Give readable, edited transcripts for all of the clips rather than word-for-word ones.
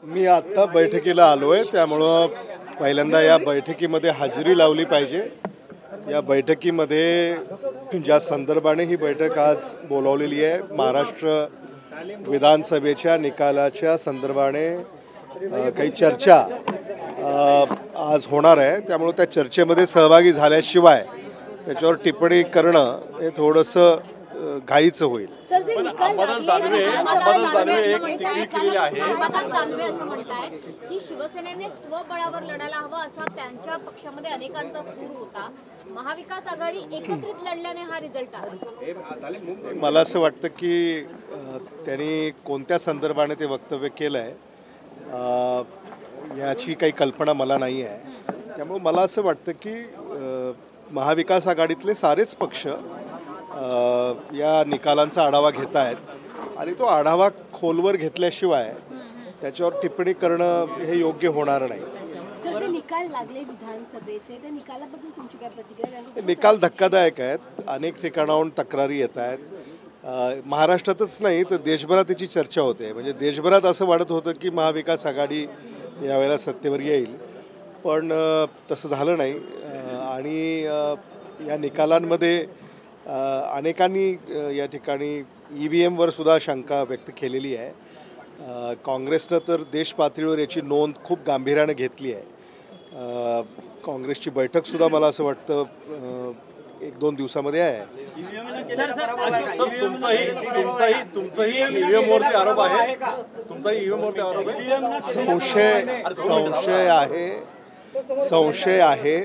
मी आता बैठकीला आलोय, त्यामुळं पहिल्यांदा या बैठकीमध्ये हजेरी लावली पाहिजे। या बैठकीमध्ये ज्या संदर्भाने ही बैठक आज बोलावलेली आहे, महाराष्ट्र विधानसभेच्या निकालाच्या संदर्भाने काही चर्चा आज होणार आहे। त्यामुळे त्या चर्चेमध्ये सहभागी झाल्याशिवाय त्याच्यावर टिप्पणी करणं हे थोडंसं घाईचं होईल। अंबादास दानवे एक टिप्पणी केलेली आहे। अंबादास दानवे असं म्हणतात की शिवसेनेने स्वबळावर लढायला हवं असा त्यांच्या पक्षामध्ये अनेकांचा सूर होता। महाविकास आघाडी एकत्रित लढल्याने हा रिझल्ट आला। मला असं वाटतं की त्यांनी कोणत्या संदर्भाने ते वक्तव्य केलं आहे याची काही कल्पना मला नाही आहे। त्यामुळे मला असं वाटतं की महाविकास आघाडीतले सारेच पक्ष या निकालांचा आढावा घेत आहेत आणि तो आढावा खोलवर घेतल्याशिवाय त्याच्यावर टिप्पणी करणं हे योग्य होणार नाही। सर, ते निकाल लागले विधानसभेचे, त्या निकालाबद्दल तुमची काय प्रतिक्रिया? निकाल धक्कादायक आहेत। अनेक ठिकाणाहून तक्रारी येत आहेत। महाराष्ट्रातच नाही तर देशभरात त्याची चर्चा होते। म्हणजे देशभरात असं वाटत होतं की महाविकास आघाडी यावेळेला सत्तेवर येईल, पण तसं झालं नाही। आणि या निकालांमध्ये अनेकांनी या ठिकाणी EVM वर सुद्धा शंका व्यक्त केलेली आहे। काँग्रेसनं तर देश पातळीवर याची नोंद खूप गांभीर्याने घेतली आहे। काँग्रेसची बैठक सुद्धा मला असं वाटतं 1-2 दिवसामध्ये आहे। तुमचाही EVM वरती आरोप आहे? तुमचाही EVM वरती आरोप आहे? संशय आहे,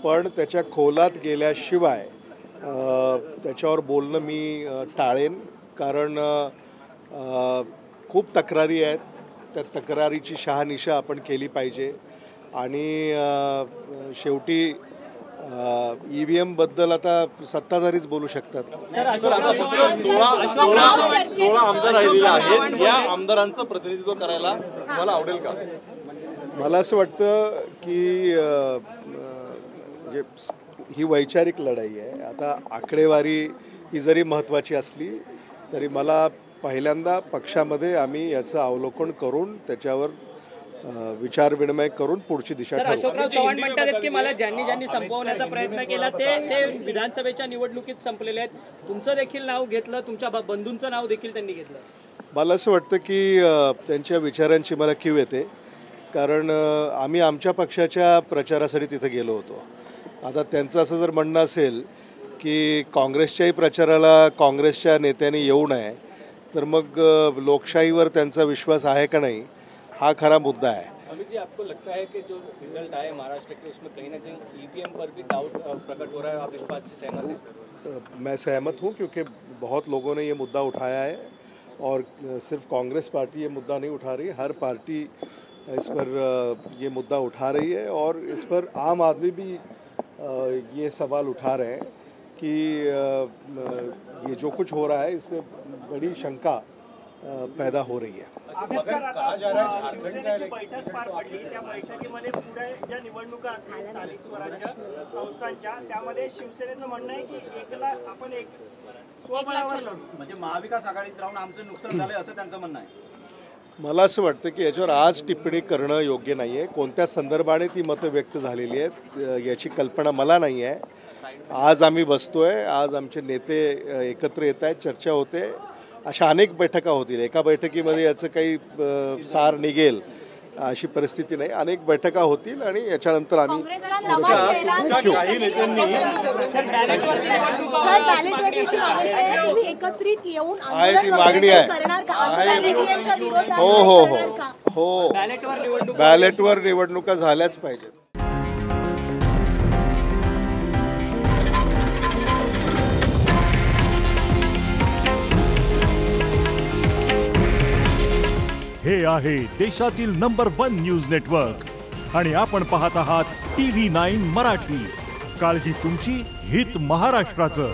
पण त्याच्या खोलात गेल्याशिवाय त्याच्यावर बोलणं मी टाळेन। कारण खूप तक्रारी आहेत, त्या तक्रारीची शहानिशा आपण केली पाहिजे। आणि शेवटी EVM बद्दल आता सत्ताधारीच बोलू शकतात। 16 आमदार राहिलेले आहेत, या आमदारांचं प्रतिनिधित्व करायला मला आवडेल का? मला असं वाटतं की म्हणजे ही वैचारिक लढाई आहे। आता आकडेवारी ही जरी महत्त्वाची असली तरी मला पहिल्यांदा पक्षामध्ये आम्ही याचं अवलोकन करून त्याच्यावर विचारविनिमय करून पुढची दिशा ठरवू। अशोकराव चव्हाण म्हणतात की मला ज्यांनी संपवण्याचा प्रयत्न केला ते विधानसभेच्या निवडणुकीत संपलेले आहेत। तुमचं देखील नाव घेतलं, तुमच्या बंधूंचं नाव देखील त्यांनी घेतलं। मला असं वाटतं की त्यांच्या विचारांची मला कीव येते, कारण आम्ही आमच्या पक्षाच्या प्रचारासाठी तिथे गेलो होतो। आता त्यांचं असं जर म्हणणं असेल की काँग्रेसच्याही प्रचाराला काँग्रेसच्या नेत्यांनी येऊ नये, तर मग लोकशाहीवर त्यांचा विश्वास आहे का नाही हा खरा मुद्दा है। अमित जी, आपको लगता है कि जो रिजल्ट आए महाराष्ट्र के उसमें कहीं ना कहीं EVM पर भी डाउट प्रकट हो रहा है, आप इस बात से सहमत हैं? मैं सहमत हूँ, क्योंकि बहुत लोगों ने ये मुद्दा उठाया है और सिर्फ कांग्रेस पार्टी ये मुद्दा नहीं उठा रही, हर पार्टी इस पर ये मुद्दा उठा रही है। और इस पर आम आदमी भी ये सवाल उठा रहे हैं कि ये जो कुछ हो रहा है इसमें बड़ी शंका पैदा हो रही है। शिवसेनेची बैठक पार पडली, त्या बैठकीमध्ये पुढे ज्या निवडणुका असतील स्थानिक स्वराज्य संस्थांच्या, त्यामध्ये शिवसेनेचं म्हणणं आहे की एकला आपण एक स्वबळावर लढू, म्हणजे महाविकास आघाडीत राहून आमचं नुकसान झालंय असं त्यांचं म्हणणं आहे। मला असं वाटतं की याच्यावर आज टिप्पणी करणं योग्य नाही आहे। कोणत्या संदर्भाने ती मतं व्यक्त झालेली आहेत याची कल्पना मला नाही आहे। आज आम्ही बसतोय, आज आमचे नेते एकत्र येत आहेत, चर्चा होते, अशा अनेक बैठका होतील। एका बैठकीमध्ये याचं काही सार निघेल अशी परिस्थिती नाही। अनेक बैठका होतील आणि याच्यानंतर आम्ही एकत्रित येऊन आहे ती मागणी आहे। हो, बॅलेटवर निवडणुका झाल्याच पाहिजेत। हे आहे देशातील नंबर 1 न्यूज नेटवर्क आणि आपण पाहत आहात TV9 मराठी। काळजी तुमची, हित महाराष्ट्राचं।